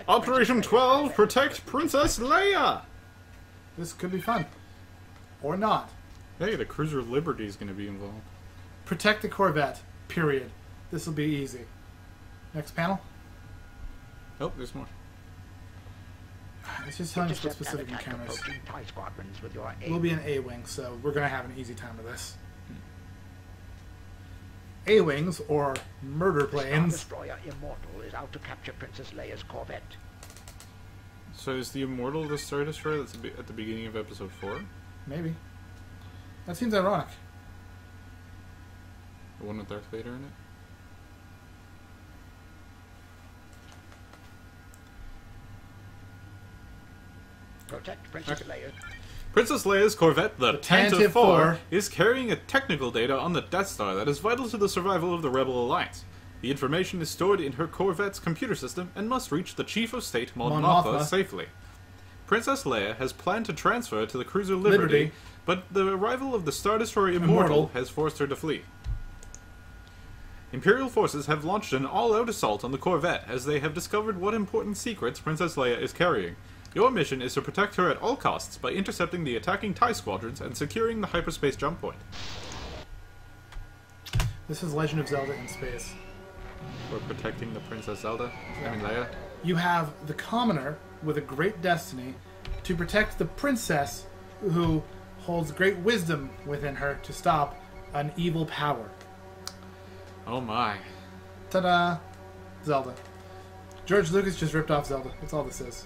Operation 12, protect Princess Leia! This could be fun. Or not. Hey, the cruiser Liberty is going to be involved. Protect the Corvette. Period. This will be easy. Next panel. Oh, there's more. It's just telling us what specific encounters. We'll be an A-Wing, so we're going to have an easy time with this. A-Wings, or murder planes. Star Destroyer Immortal is out to capture Princess Leia's Corvette. So is the Immortal the Star Destroyer that's at the beginning of episode 4? Maybe. That seems ironic. The one with Darth Vader in it? Protect Princess Leia. Princess Leia's Corvette, the Tantive 4, is carrying a technical data on the Death Star that is vital to the survival of the Rebel Alliance. The information is stored in her Corvette's computer system and must reach the Chief of State, Mon Mothma, safely. Princess Leia has planned to transfer to the cruiser Liberty, but the arrival of the Star Destroyer Immortal has forced her to flee. Imperial forces have launched an all-out assault on the Corvette as they have discovered what important secrets Princess Leia is carrying. Your mission is to protect her at all costs by intercepting the attacking TIE squadrons and securing the hyperspace jump point. This is Legend of Zelda in space. We're protecting the Princess Zelda? I mean Leia? You have the commoner with a great destiny to protect the princess who holds great wisdom within her to stop an evil power. Oh my. Ta-da! Zelda. George Lucas just ripped off Zelda. That's all this is.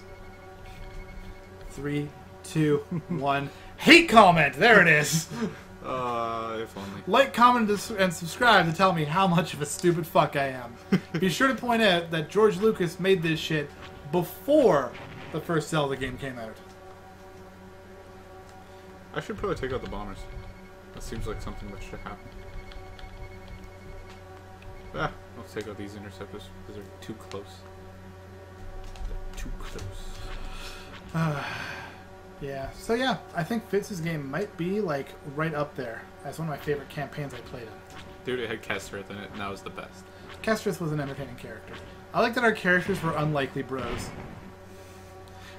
3, 2, 1. Hate comment! There it is! If only. Like, comment, and subscribe to tell me how much of a stupid fuck I am. Be sure to point out that George Lucas made this shit before the first Zelda game came out. I should probably take out the bombers. That seems like something that should happen. Ah, let's take out these interceptors because they're too close. They're too close. Yeah, so yeah, I think Fitz's game might be like right up there as one of my favorite campaigns I played in. Dude, it had Kestrith in it, and that was the best. Kestrith was an entertaining character. I like that our characters were unlikely bros.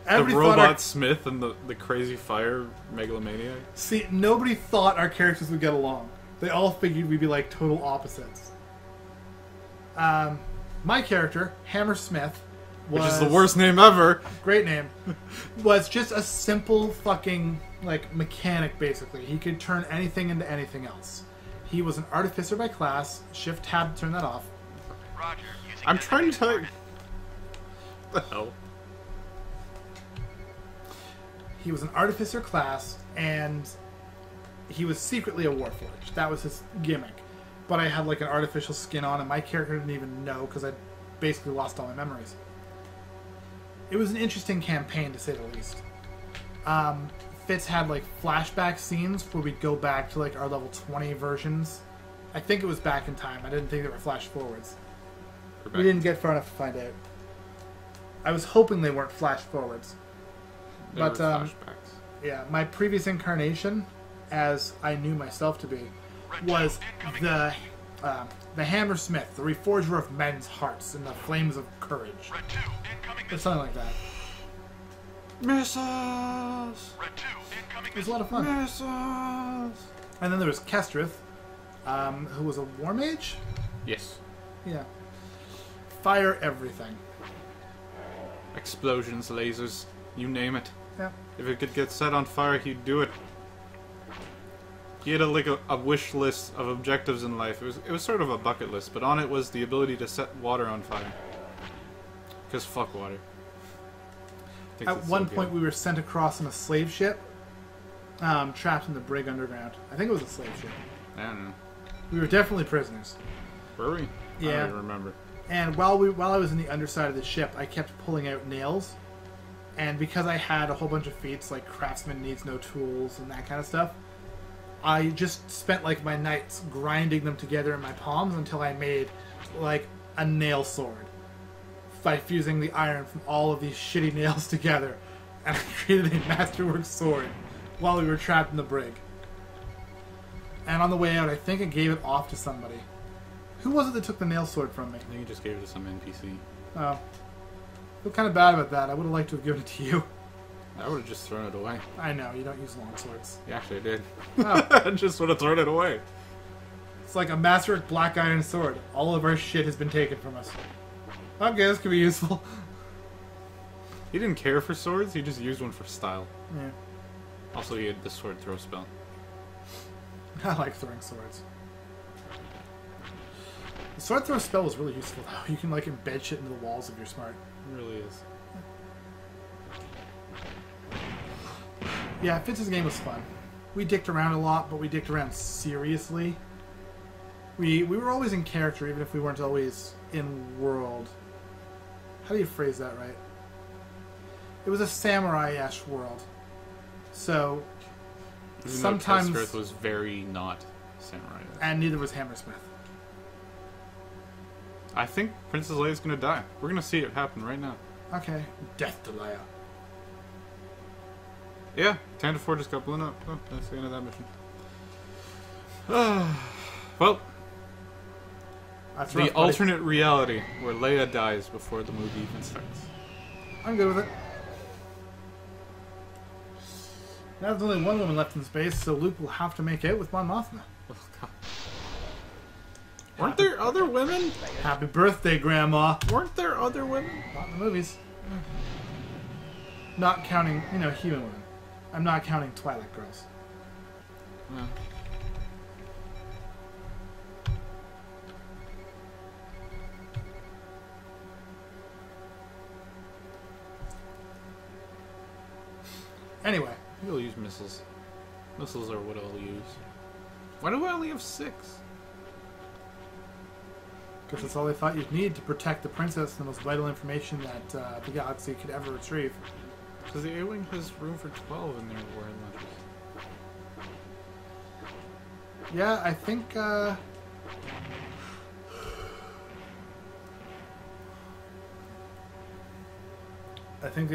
The robot Smith and the crazy fire megalomaniac. See, nobody thought our characters would get along. They all figured we'd be like total opposites. My character, Hammer Smith, which is the worst name ever. Great name. Was just a simple fucking, like, mechanic, basically. He could turn anything into anything else. He was an artificer by class. Shift tab to turn that off. Roger. I'm trying to tell you. What the hell? He was an artificer class, and he was secretly a warforged. That was his gimmick. But I had, like, an artificial skin on, and my character didn't even know, because I basically lost all my memories. It was an interesting campaign, to say the least. Fitz had, like, flashback scenes where we'd go back to, like, our level 20 versions. I think it was back in time. I didn't think they were flash forwards. We didn't get far enough to find out. I was hoping they weren't flash forwards. They were But, flashbacks. yeah, my previous incarnation, as I knew myself to be, was the Hammersmith, the reforger of men's hearts and the flames of courage. Red 2, incoming Or something like that. Missiles! Red 2, incoming It was a lot of fun. Missiles! And then there was Kestrith, who was a war mage? Yes. Yeah. Fire everything. Explosions, lasers, you name it. Yeah. If it could get set on fire, he'd do it. He had a wish list of objectives in life. It was sort of a bucket list, but on it was the ability to set water on fire. Because fuck water. At one point, we were sent across on a slave ship, trapped in the brig underground. I think it was a slave ship. I don't know. We were definitely prisoners. Were we? Yeah. I don't even remember. And while I was in the underside of the ship, I kept pulling out nails. And because I had a whole bunch of feats, like craftsman needs no tools and that kind of stuff, I just spent like my nights grinding them together in my palms until I made like a nail sword by fusing the iron from all of these shitty nails together, and I created a masterwork sword while we were trapped in the brig. And on the way out, I think I gave it off to somebody. Who was it that took the nail sword from me? I think you just gave it to some NPC. Oh. I feel kind of bad about that. I would have liked to have given it to you. I would have just thrown it away. I know, you don't use long swords. Yeah, actually, I did. Oh. I just would have thrown it away. It's like a master black iron sword. All of our shit has been taken from us. Okay, this could be useful. He didn't care for swords, he just used one for style. Yeah. Also, he had the sword throw spell. I like throwing swords. The sword throw spell is really useful, though. You can, like, embed shit into the walls if you're smart. It really is. Yeah, Fitz's game was fun. We dicked around a lot, but we dicked around seriously. We were always in character, even if we weren't always in world. How do you phrase that right? It was a samurai-esque world. So, Even sometimes... though Test was very not samurai. And neither was Hammersmith. I think Princess Leia's gonna die. We're gonna see it happen right now. Okay. Death to Leia. Yeah, Tantive just got blown up. Oh, that's the end of that mission. Well, That's the rough, buddy. alternate reality where Leia dies before the movie even starts. I'm good with it. Now there's only one woman left in space, so Luke will have to make out with Mon Mothma. Oh, God. Weren't there other women? Happy birthday, Grandma. Weren't there other women? Not in the movies. Not counting, human women. I'm not counting Twilight girls. No. Anyway, You'll use missiles. Missiles are what I'll use. Why do I only have 6? because that's all they thought you'd need to protect the princess, the most vital information that the galaxy could ever retrieve. Because the A-Wing has room for 12 in their warhead launchers. Yeah, I think, the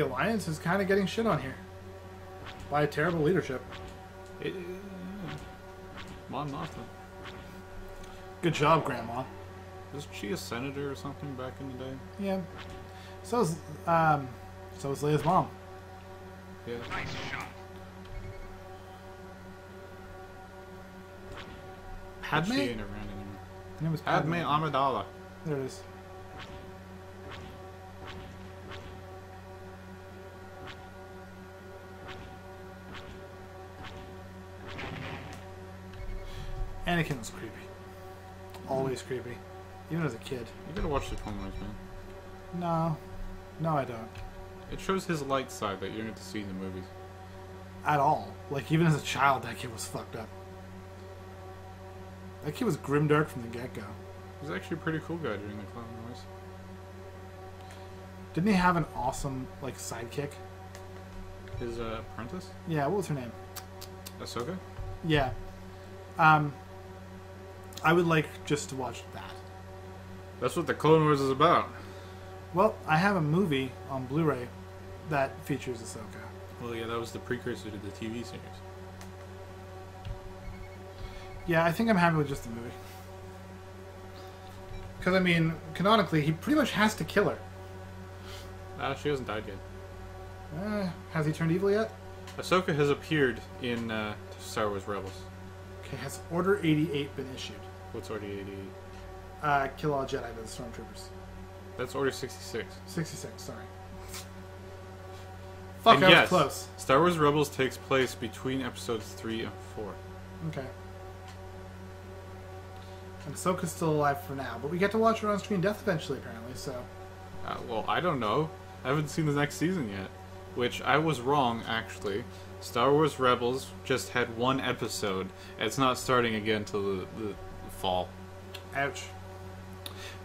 Alliance is kind of getting shit on here. By terrible leadership. Yeah. Mon Mothma. Good job, Grandma. Was she a senator or something back in the day? Yeah. So is Leia's mom. Yeah. Nice shot. Padme? She ain't around anymore. Her name was Padme Amidala. There it is. Anakin was creepy. Always creepy. Even as a kid. You gotta watch the Clone Wars, man. No. No, I don't. It shows his light side that you don't get to see in the movies. At all. Like, even as a child, that kid was fucked up. That kid was grimdark from the get-go. He was actually a pretty cool guy during the Clone Wars. Didn't he have an awesome, like, sidekick? His apprentice? Yeah, what was her name? Ahsoka? Yeah. I would like just to watch that. That's what the Clone Wars is about. Well, I have a movie on Blu-ray that features Ahsoka. Well, yeah, that was the precursor to the TV series. Yeah, I think I'm happy with just the movie. Because, I mean, canonically, he pretty much has to kill her. She hasn't died yet. Has he turned evil yet? Ahsoka has appeared in Star Wars Rebels. Okay, has Order 88 been issued? What's Order 88? Kill all Jedi by the Stormtroopers. That's Order 66. 66, sorry. Fuck, And I was yes, close. Star Wars Rebels takes place between episodes 3 and 4. Okay. And Ahsoka's still alive for now, but we get to watch her on screen death eventually, apparently, so... Well, I don't know. I haven't seen the next season yet. Which, I was wrong, actually. Star Wars Rebels just had 1 episode. It's not starting again till the fall. Ouch.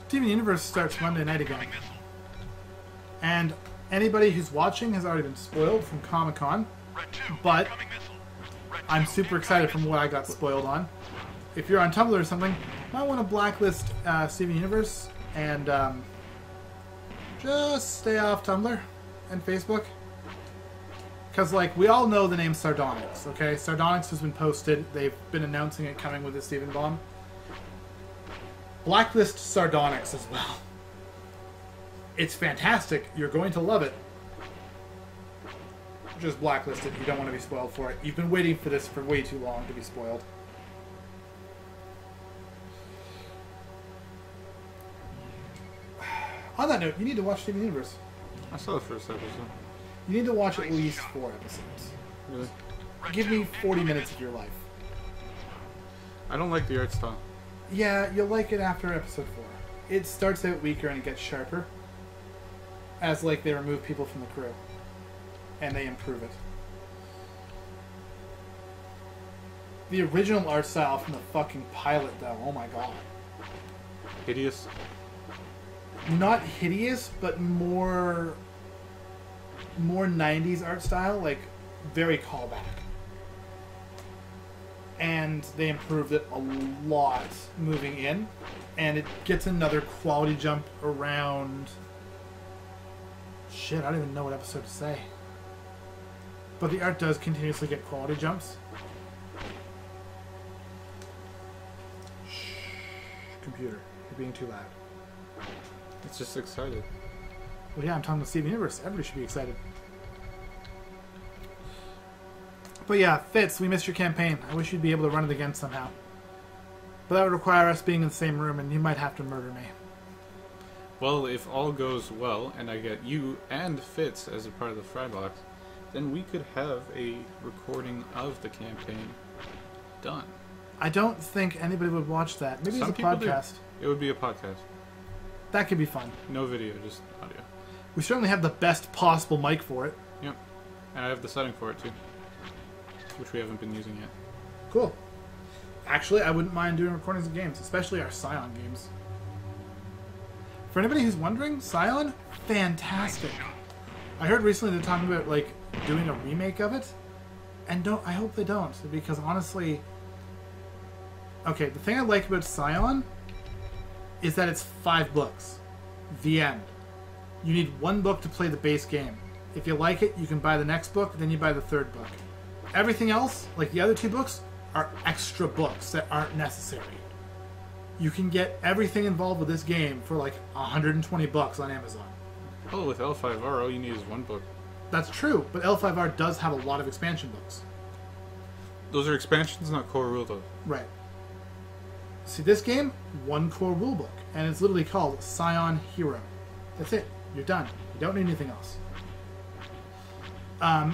Steven Universe starts Monday night again. And anybody who's watching has already been spoiled from Comic-Con. But I'm super excited from what I got spoiled on. If you're on Tumblr or something, you might want to blacklist Steven Universe and just stay off Tumblr and Facebook. Because, like, we all know the name Sardonyx, okay? Sardonyx has been posted. They've been announcing it coming with the Steven Bomb. Blacklist Sardonyx as well. It's fantastic. You're going to love it. Just blacklist it. You don't want to be spoiled for it. You've been waiting for this for way too long to be spoiled. On that note, you need to watch Steven Universe. I saw the first episode. You need to watch at least 4 episodes. Really? Give me 40 minutes of your life. I don't like the art style. Yeah, you'll like it after episode 4. It starts out weaker and it gets sharper. As, like, they remove people from the crew. And they improve it. The original art style from the fucking pilot, though, oh my god. Hideous. Not hideous, but more 90s art style, like very callback. And they improved it a lot moving in, and it gets another quality jump around. Shit, I don't even know what episode to say. But the art does continuously get quality jumps. Shh, computer, you're being too loud. It's just excited. Well, yeah, I'm talking about Steven Universe. Everybody should be excited. But yeah, Fitz, we missed your campaign. I wish you'd be able to run it again somehow. But that would require us being in the same room, and you might have to murder me. Well, if all goes well, and I get you and Fitz as a part of the Frybox, then we could have a recording of the campaign done. I don't think anybody would watch that. Maybe Some it's a people do. podcast. It would be a podcast. That could be fun. No video, just audio. We certainly have the best possible mic for it. Yep. And I have the setting for it too, which we haven't been using yet. Cool. Actually, I wouldn't mind doing recordings of games, especially our Scion games. For anybody who's wondering, Scion, fantastic. I heard recently they're talking about like doing a remake of it, and I hope they don't, because honestly, okay, the thing I like about Scion is that it's 5 books. The end. You need 1 book to play the base game. If you like it, you can buy the next book, then you buy the 3rd book. Everything else, like the other 2 books, are extra books that aren't necessary. You can get everything involved with this game for like $120 on Amazon. Oh, with L5R, all you need is 1 book. That's true, but L5R does have a lot of expansion books. Those are expansions, not core rule though. Right. See, this game, 1 core rulebook, and it's literally called Scion Hero. That's it. You're done. You don't need anything else.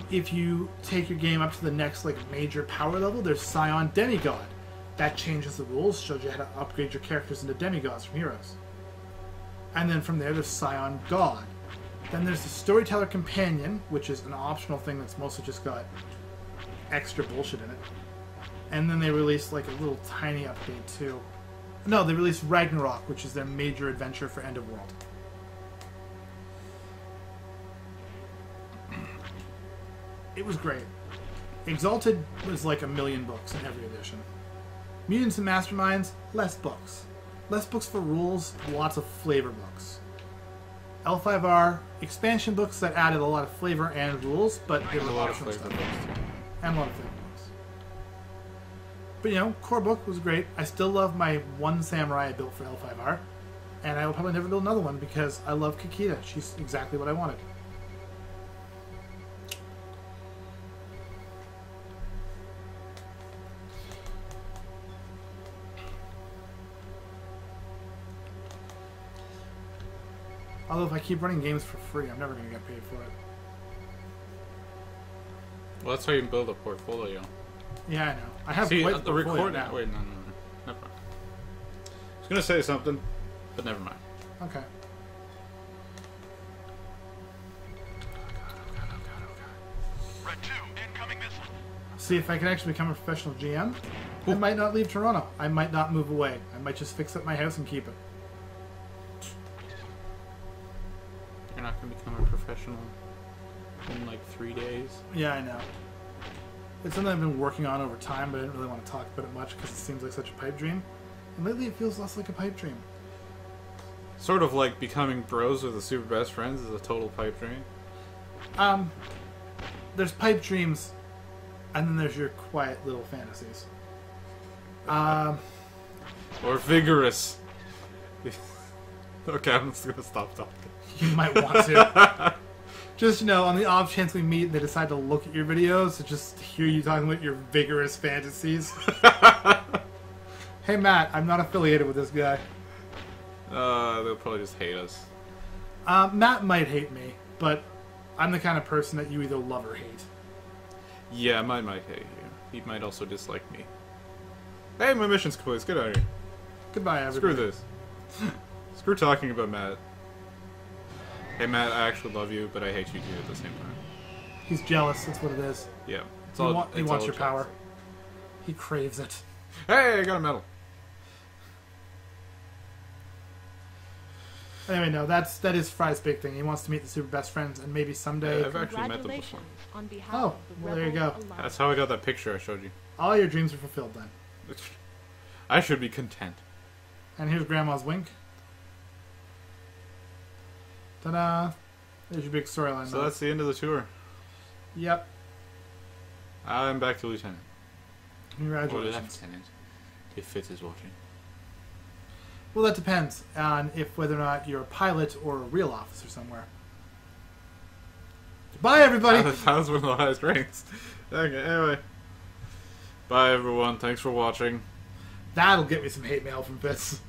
If you take your game up to the next like major power level, there's Scion Demigod. That changes the rules, shows you how to upgrade your characters into demigods from heroes. And then from there, there's Scion God. Then there's the Storyteller Companion, which is an optional thing that's mostly just got extra bullshit in it. And then they released like a little tiny update too. No, they released Ragnarok, which is their major adventure for End of World. It was great. Exalted was like 1,000,000 books in every edition. Mutants and Masterminds, less books. Less books for rules, lots of flavor books. L5R, expansion books that added a lot of flavor and rules, but they were A lot of optional flavor stuff. books too. And a lot of flavor books. But you know, core book was great. I still love my 1 samurai I built for L5R. And I will probably never build another one because I love Kikita. She's exactly what I wanted. Although if I keep running games for free, I'm never going to get paid for it. Well, that's how you build a portfolio. Yeah, I know. I have See, quite the portfolio recording. now. Wait, no. Never mind. I was gonna say something, but never mind. Okay. Red 2, incoming missile. See, if I can actually become a professional GM, I might not leave Toronto. I might not move away. I might just fix up my house and keep it. You're not gonna become a professional in like 3 days. Yeah, I know. It's something I've been working on over time, but I didn't really want to talk about it much because it seems like such a pipe dream. And lately it feels less like a pipe dream. Sort of like becoming bros with the super best friends is a total pipe dream. There's pipe dreams, and then there's your quiet little fantasies. Or vigorous. Okay, I'm just gonna stop talking. You might want to. Just, on the off chance we meet and they decide to look at your videos to just hear you talking about your vigorous fantasies. Hey, Matt, I'm not affiliated with this guy. They'll probably just hate us. Matt might hate me, but I'm the kind of person that you either love or hate. Yeah, Matt might hate you. He might also dislike me. Hey, my mission's complete. Let's get out of here. Goodbye, everybody. Screw this. Screw talking about Matt. Hey, Matt, I actually love you, but I hate you too at the same time. He's jealous, that's what it is. Yeah. He wants your power. He craves it. Hey, I got a medal. Anyway, no, that is Fry's big thing. He wants to meet the super best friends, and maybe someday... I've actually met them before. On behalf Oh, of the well, there you Rebel go. Alliance. That's how I got that picture I showed you. All your dreams are fulfilled then. I should be content. And here's Grandma's wink. Ta-da! There's your big storyline. So that's the end of the tour. Yep. I'm back to Lieutenant. Or Congratulations. Lieutenant, if Fitz is watching. Well, that depends on whether or not you're a pilot or a real officer somewhere. Bye, everybody! That was one of the highest ranks. Okay, anyway. Bye, everyone. Thanks for watching. That'll get me some hate mail from Fitz.